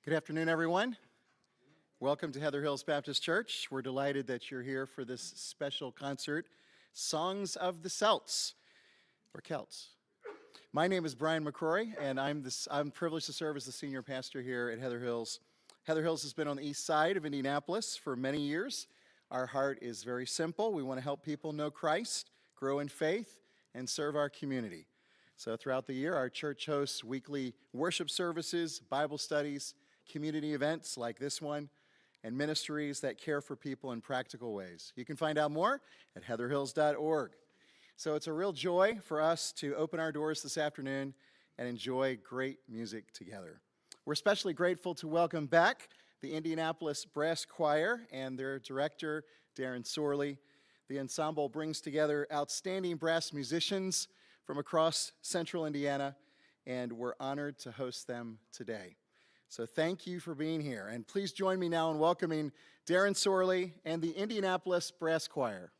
Good afternoon, everyone. Welcome to Heather Hills Baptist Church. We're delighted that you're here for this special concert, Songs of the Celts, or Celts. My name is Brian McCrory, and I'm privileged to serve as the senior pastor here at Heather Hills. Heather Hills has been on the east side of Indianapolis for many years. Our heart is very simple. We want to help people know Christ, grow in faith, and serve our community. So throughout the year, our church hosts weekly worship services, Bible studies, community events like this one, and ministries that care for people in practical ways. You can find out more at heatherhills.org. So it's a real joy for us to open our doors this afternoon and enjoy great music together. We're especially grateful to welcome back the Indianapolis Brass Choir and their director, Darren Sorley. The ensemble brings together outstanding brass musicians from across central Indiana, and we're honored to host them today. So thank you for being here. And please join me now in welcoming Darren Sorley and the Indianapolis Brass Choir.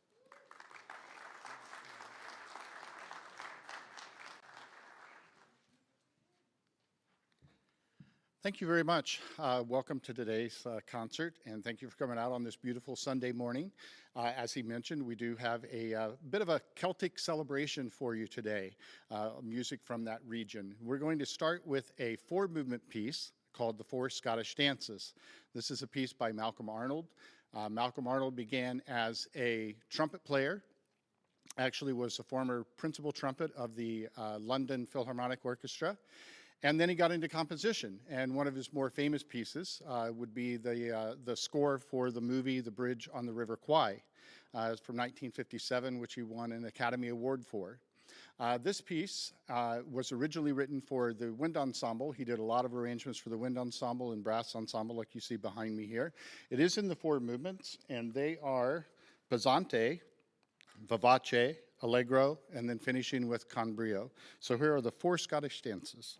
Thank you very much. Welcome to today's concert, and thank you for coming out on this beautiful Sunday morning. As he mentioned, we do have a bit of a Celtic celebration for you today, music from that region. We're going to start with a four-movement piece called The Four Scottish Dances. This is a piece by Malcolm Arnold. Malcolm Arnold began as a trumpet player, actually was a former principal trumpet of the London Philharmonic Orchestra, and then he got into composition, and one of his more famous pieces would be the score for the movie The Bridge on the River Kwai. It's from 1957, which he won an Academy Award for. This piece was originally written for the wind ensemble. He did a lot of arrangements for the wind ensemble and brass ensemble, like you see behind me here. It is in the four movements, and they are pesante, vivace, allegro, and then finishing with con brio. So here are the four Scottish dances.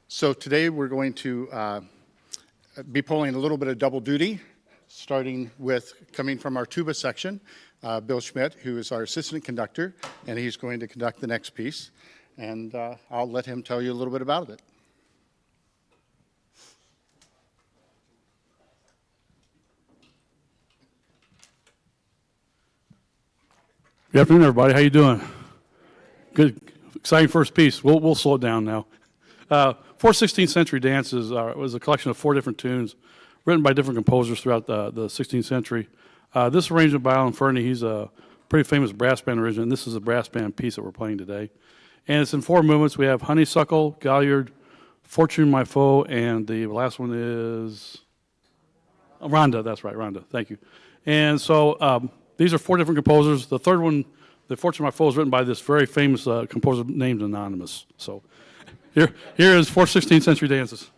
So today we're going to be pulling a little bit of double duty, starting with coming from our tuba section, Bill Schmidt, who is our assistant conductor, and he's going to conduct the next piece. And I'll let him tell you a little bit about it. Good afternoon, everybody. How you doing? Good, exciting first piece. We'll slow it down now. 16th Century Dances was a collection of 4 different tunes written by different composers throughout the 16th century. This arrangement by Alan Fernie, he's a pretty famous brass band arranger, and this is a brass band piece that we're playing today. And it's in 4 movements. We have Honeysuckle, Galliard, Fortune My Foe, and the last one is Rhonda. That's right, Rhonda. Thank you. And so these are 4 different composers. The third one, the Fortune My Foe, is written by this very famous composer named Anonymous. So here is 4 16th Century Dances.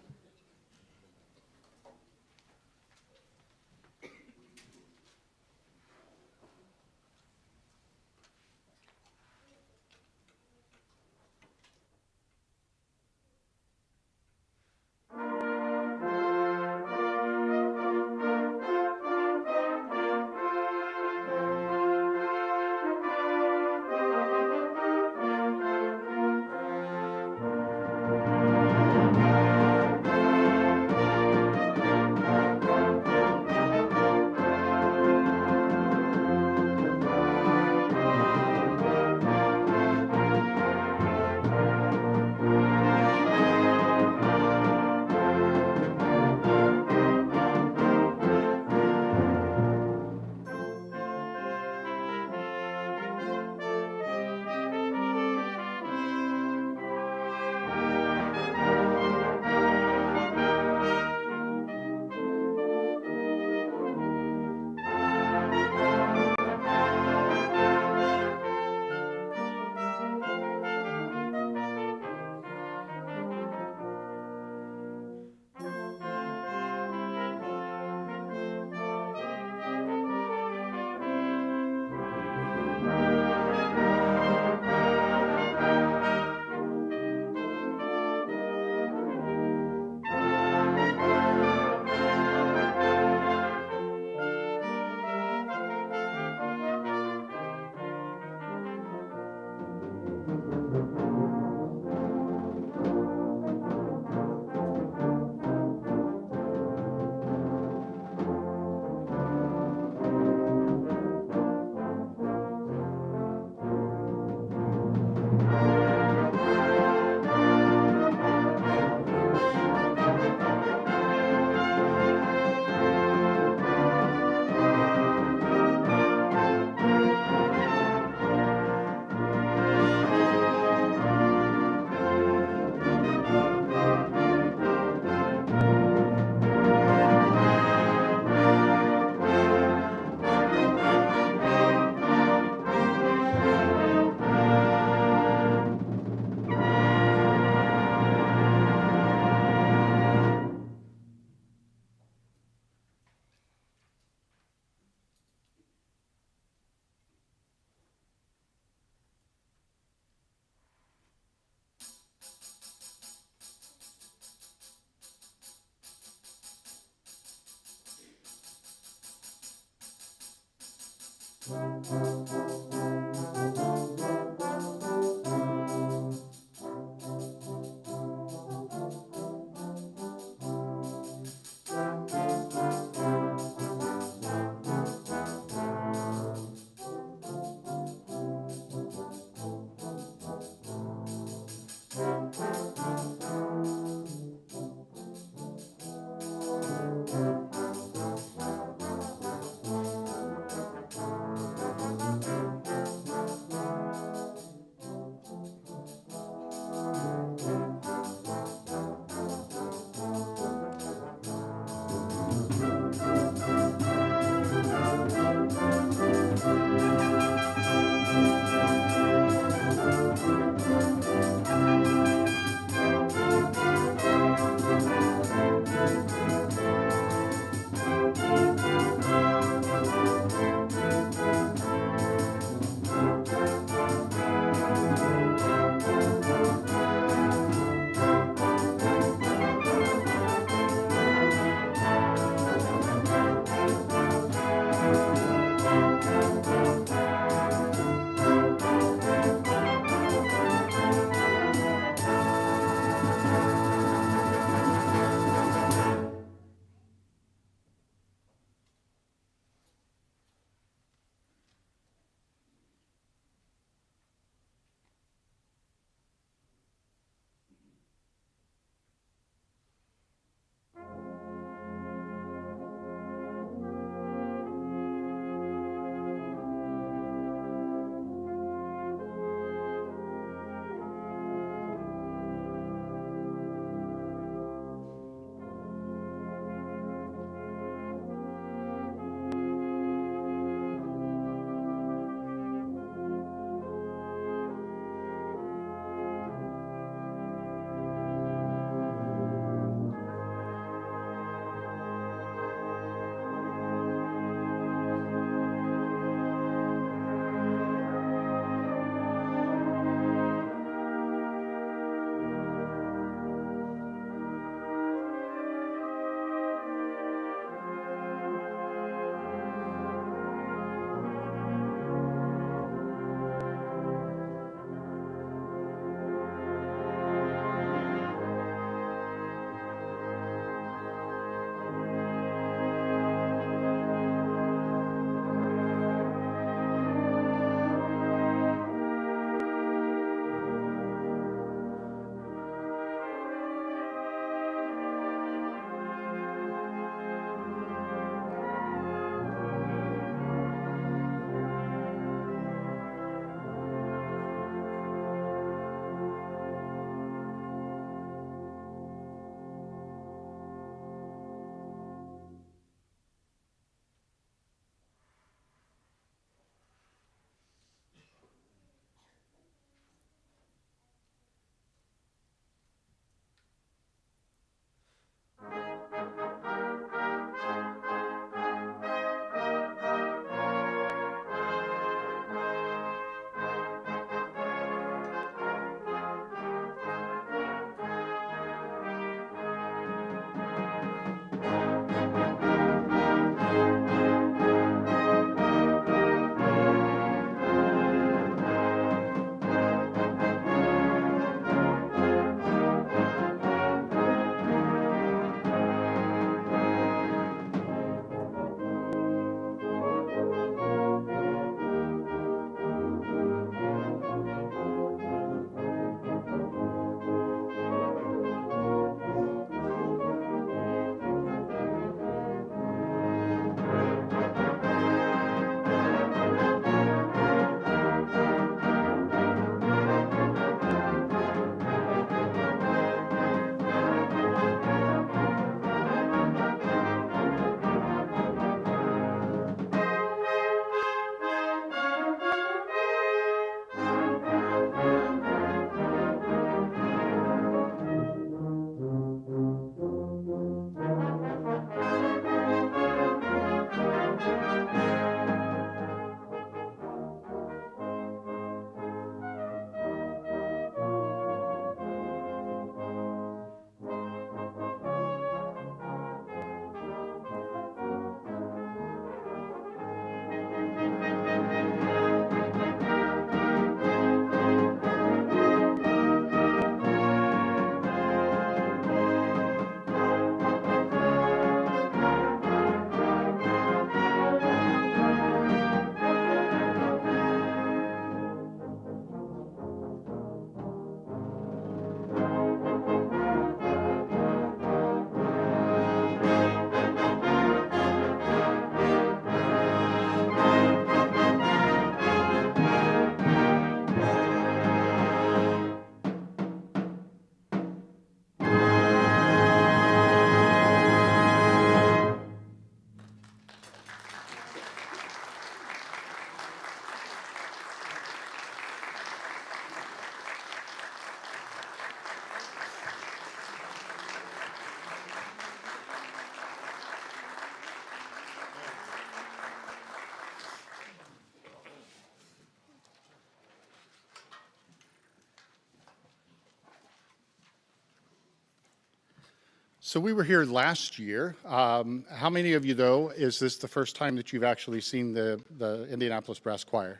So we were here last year. How many of you, though, is this the first time that you've actually seen the Indianapolis Brass Choir?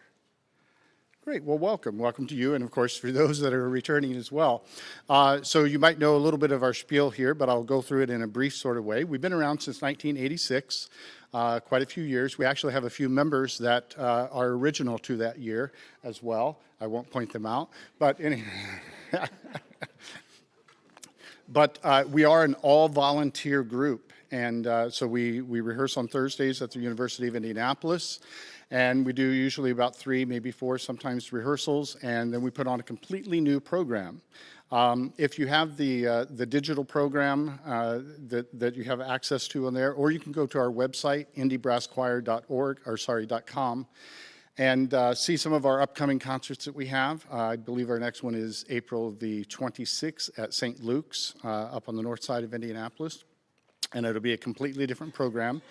Great, well, welcome. Welcome to you, and of course, for those that are returning as well. So you might know a little bit of our spiel here, but I'll go through it in a brief sort of way. We've been around since 1986, quite a few years. We actually have a few members that are original to that year as well. I won't point them out, but anyway. But we are an all-volunteer group, and so we rehearse on Thursdays at the University of Indianapolis, and we do usually about 3, maybe 4, sometimes rehearsals, and then we put on a completely new program. If you have the digital program that you have access to on there, or you can go to our website, indybrasschoir.com, and see some of our upcoming concerts that we have. I believe our next one is April the 26th at St. Luke's up on the north side of Indianapolis. And it'll be a completely different program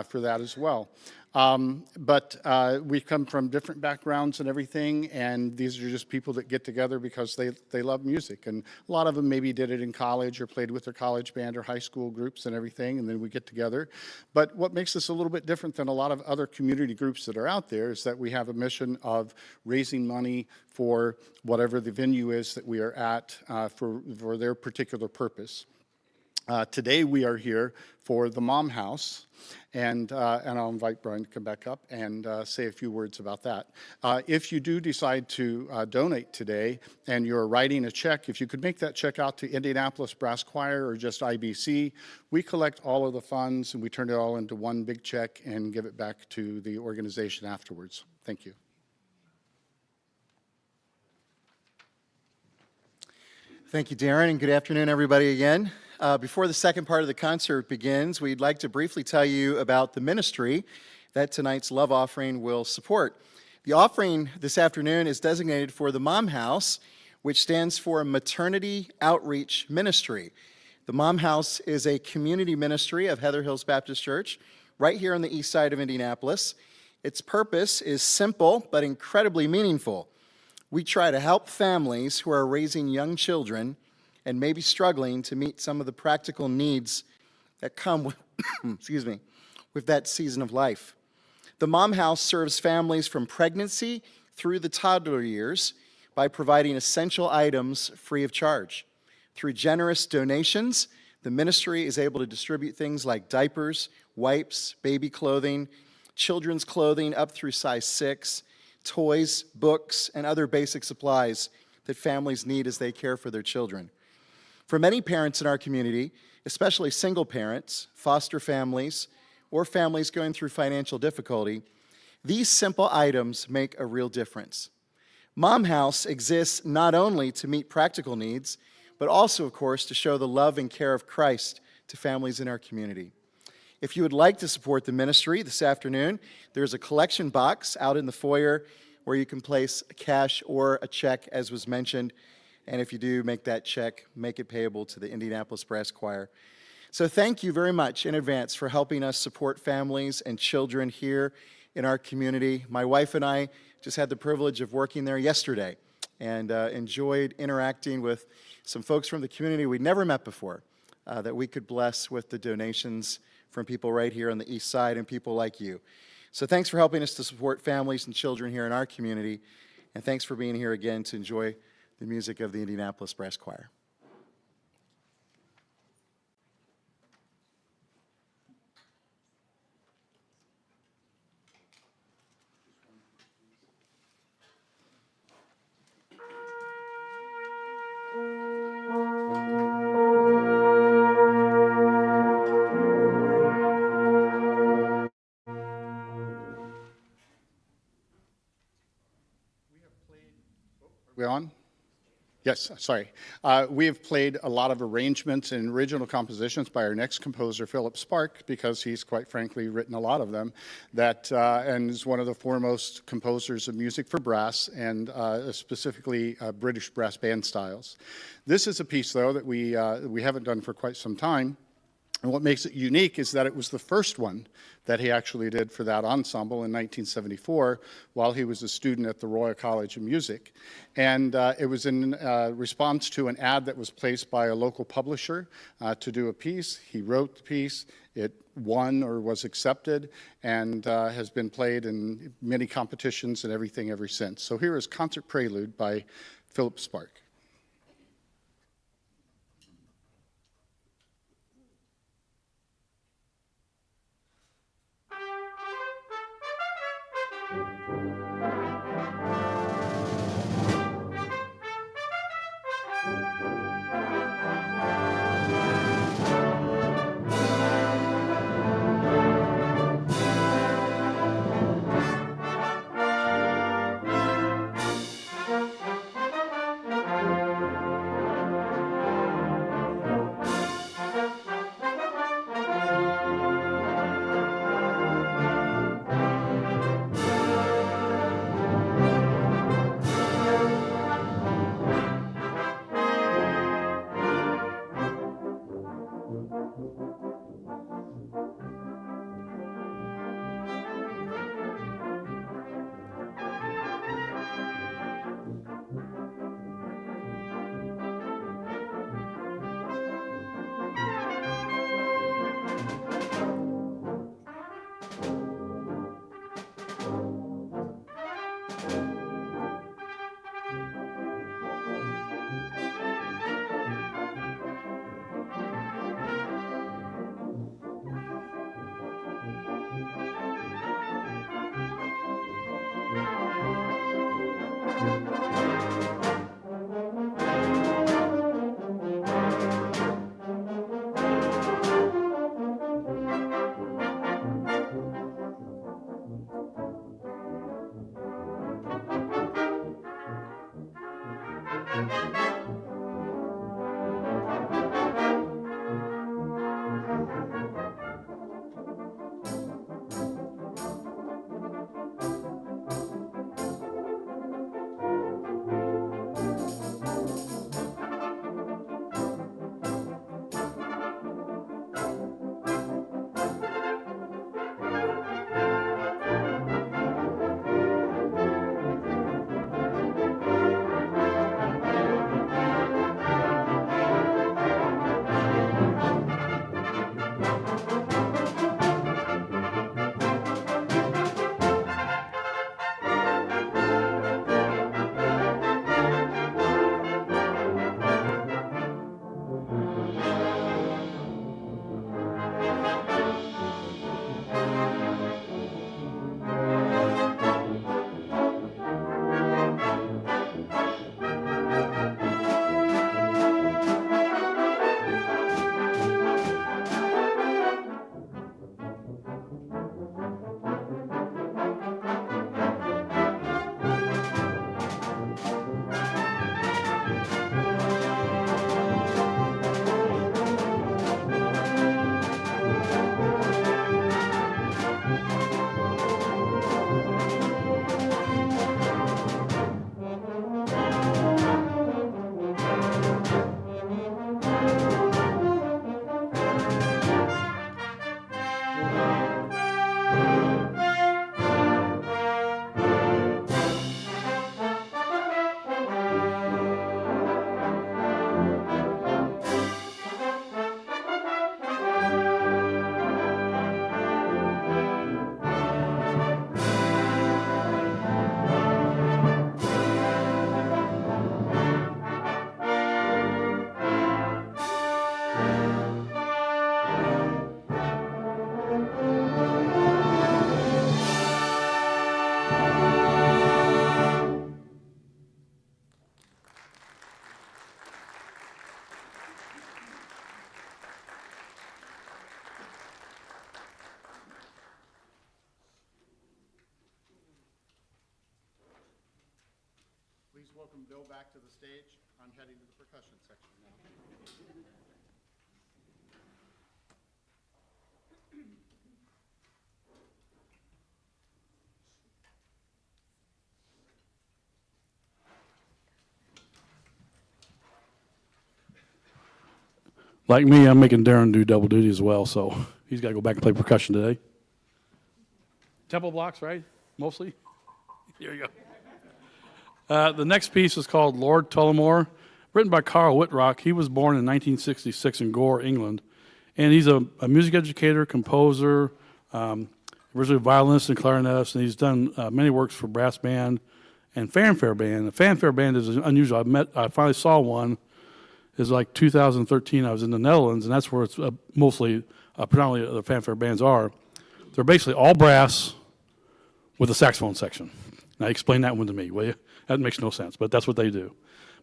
for that as well. But we come from different backgrounds and everything, and these are just people that get together because they love music. And a lot of them maybe did it in college or played with their college band or high school groups and everything, and then we get together. But what makes this a little bit different than a lot of other community groups that are out there is that we have a mission of raising money for whatever the venue is that we are at for their particular purpose. Today we are here for the Mom House, and I'll invite Brian to come back up and say a few words about that. If you do decide to donate today and you're writing a check, if you could make that check out to Indianapolis Brass Choir or just IBC, we collect all of the funds and we turn it all into one big check and give it back to the organization afterwards. Thank you. Thank you, Darren, and good afternoon, everybody, again. Before the second part of the concert begins, we'd like to briefly tell you about the ministry that tonight's love offering will support. The offering this afternoon is designated for the Mom House, which stands for Maternity Outreach Ministry. The Mom House is a community ministry of Heather Hills Baptist Church, right here on the east side of Indianapolis. Its purpose is simple but incredibly meaningful. We try to help families who are raising young children and maybe struggling to meet some of the practical needs that come with, with that season of life. The Mom House serves families from pregnancy through the toddler years by providing essential items free of charge. Through generous donations, the ministry is able to distribute things like diapers, wipes, baby clothing, children's clothing up through size 6, toys, books, and other basic supplies that families need as they care for their children. For many parents in our community, especially single parents, foster families, or families going through financial difficulty, these simple items make a real difference. Mom House exists not only to meet practical needs, but also, of course, to show the love and care of Christ to families in our community. If you would like to support the ministry this afternoon, there's a collection box out in the foyer where you can place cash or a check, as was mentioned. And if you do make that check, make it payable to the Indianapolis Brass Choir. So thank you very much in advance for helping us support families and children here in our community. My wife and I just had the privilege of working there yesterday and enjoyed interacting with some folks from the community we'd never met before that we could bless with the donations from people right here on the east side and people like you. So thanks for helping us to support families and children here in our community, and thanks for being here again to enjoy the music of the Indianapolis Brass Choir. Are we on? Yes, sorry. We have played a lot of arrangements and original compositions by our next composer, Philip Spark, because he's quite frankly written a lot of them, and is one of the foremost composers of music for brass and specifically British brass band styles. This is a piece, though, that we haven't done for quite some time. And what makes it unique is that it was the first one that he actually did for that ensemble in 1974 while he was a student at the Royal College of Music. And it was in response to an ad that was placed by a local publisher to do a piece. He wrote the piece. It won or was accepted and has been played in many competitions and everything ever since. So here is Concert Prelude by Philip Spark. Please welcome Bill back to the stage. I'm heading to the percussion section now. Like me, I'm making Darren do double duty as well, so he's got to go back and play percussion today. Tempo blocks, right? Mostly? Here you go. The next piece is called Lord Tullamore, written by Carl Whitrock. He was born in 1966 in Gore, England. And he's a music educator, composer, originally a violinist and clarinetist, and he's done many works for brass band and fanfare band. The fanfare band is unusual. I finally saw one. It's like 2013. I was in the Netherlands, and that's where it's mostly, predominantly the fanfare bands are. They're basically all brass with a saxophone section. Now explain that one to me, will you? That makes no sense, but that's what they do.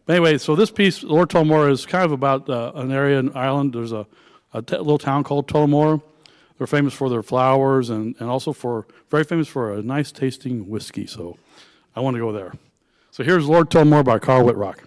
But anyway, so this piece, Lord Tullamore, is kind of about an area in Ireland. There's a little town called Tullamore. They're famous for their flowers and also very famous for a nice tasting whiskey. So I want to go there. So here's Lord Tullamore by Carl Whitrock.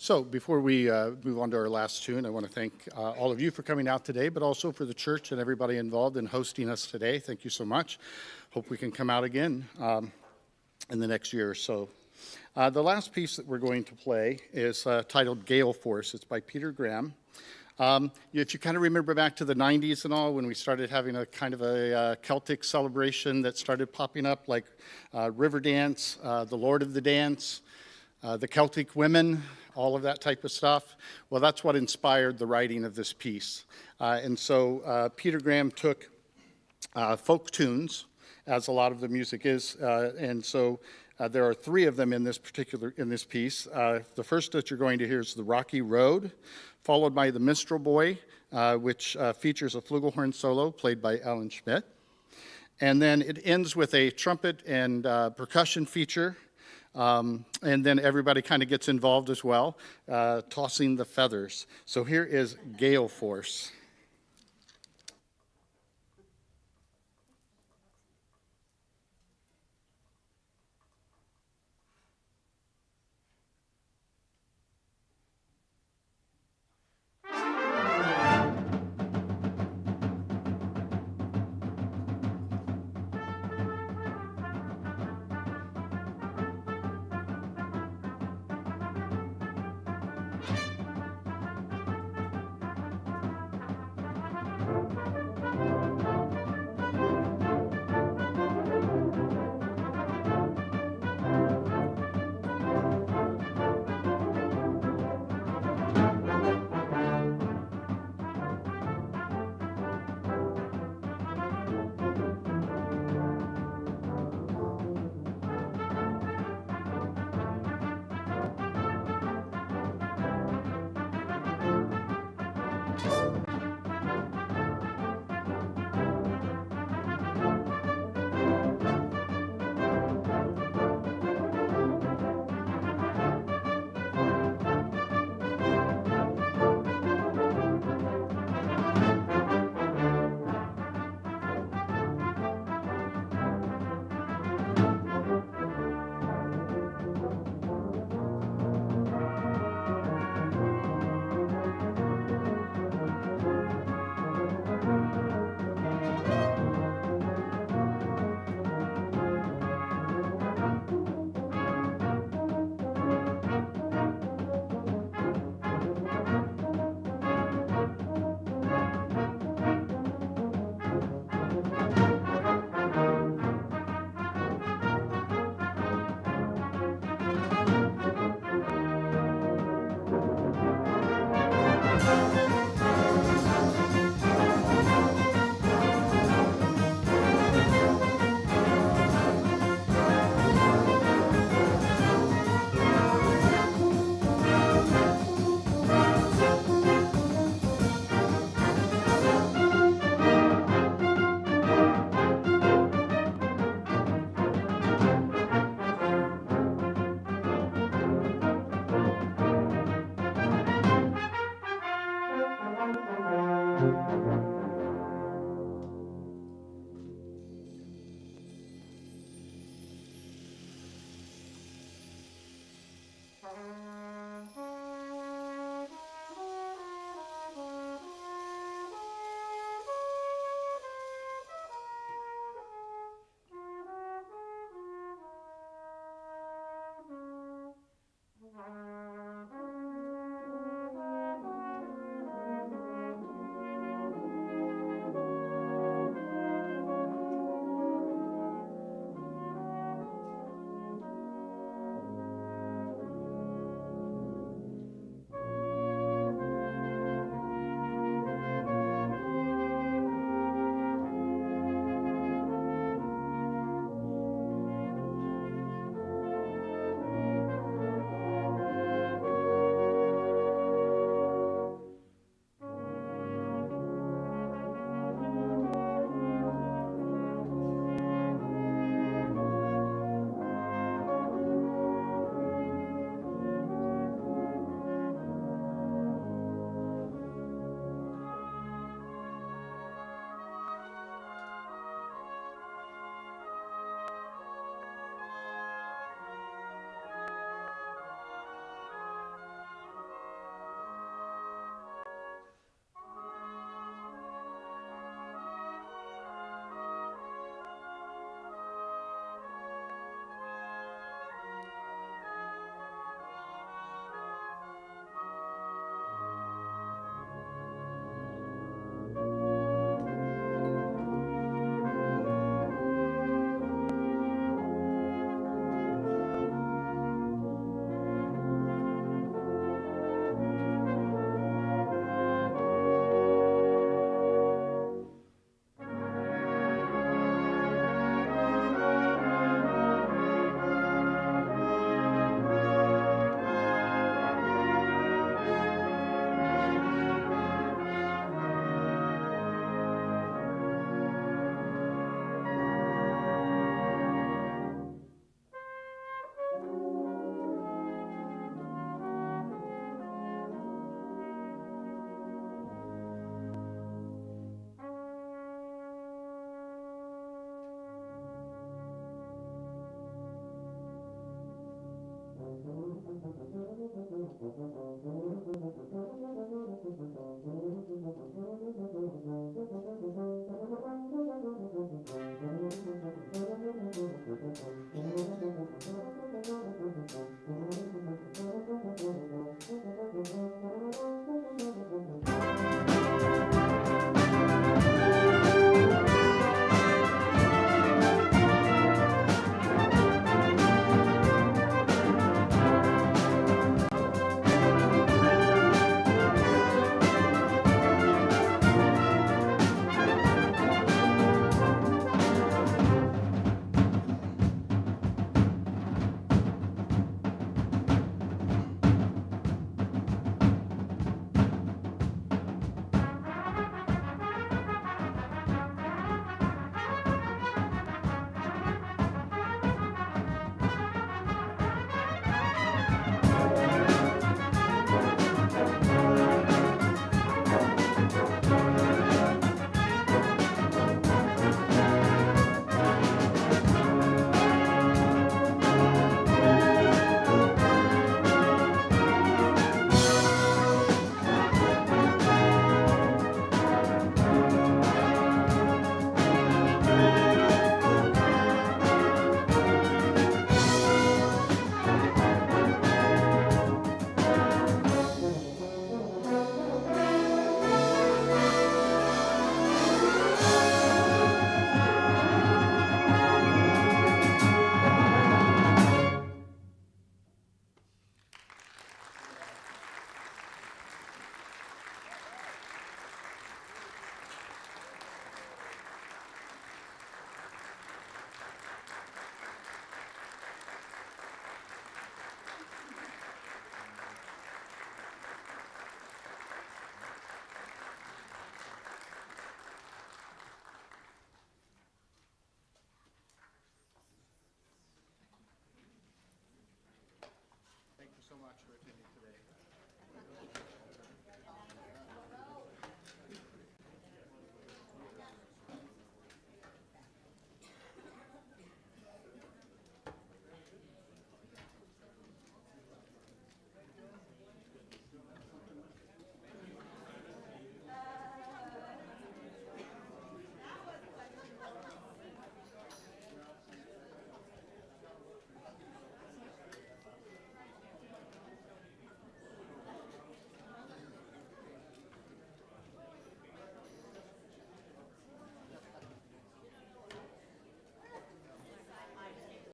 So before we move on to our last tune, I want to thank all of you for coming out today, but also for the church and everybody involved in hosting us today. Thank you so much. Hope we can come out again in the next year or so. The last piece that we're going to play is titled Gale Force. It's by Peter Graham. If you kind of remember back to the 90s and all, when we started having a kind of a Celtic celebration that started popping up, like River Dance, the Lord of the Dance, the Celtic Women, all of that type of stuff. Well, that's what inspired the writing of this piece. And so Peter Graham took folk tunes, as a lot of the music is, and so there are three of them in this piece. The first that you're going to hear is The Rocky Road, followed by The Minstrel Boy, which features a flugelhorn solo played by Alan Schmidt. And then it ends with a trumpet and percussion feature, and then everybody kind of gets involved as well, tossing the feathers. So here is Gale Force.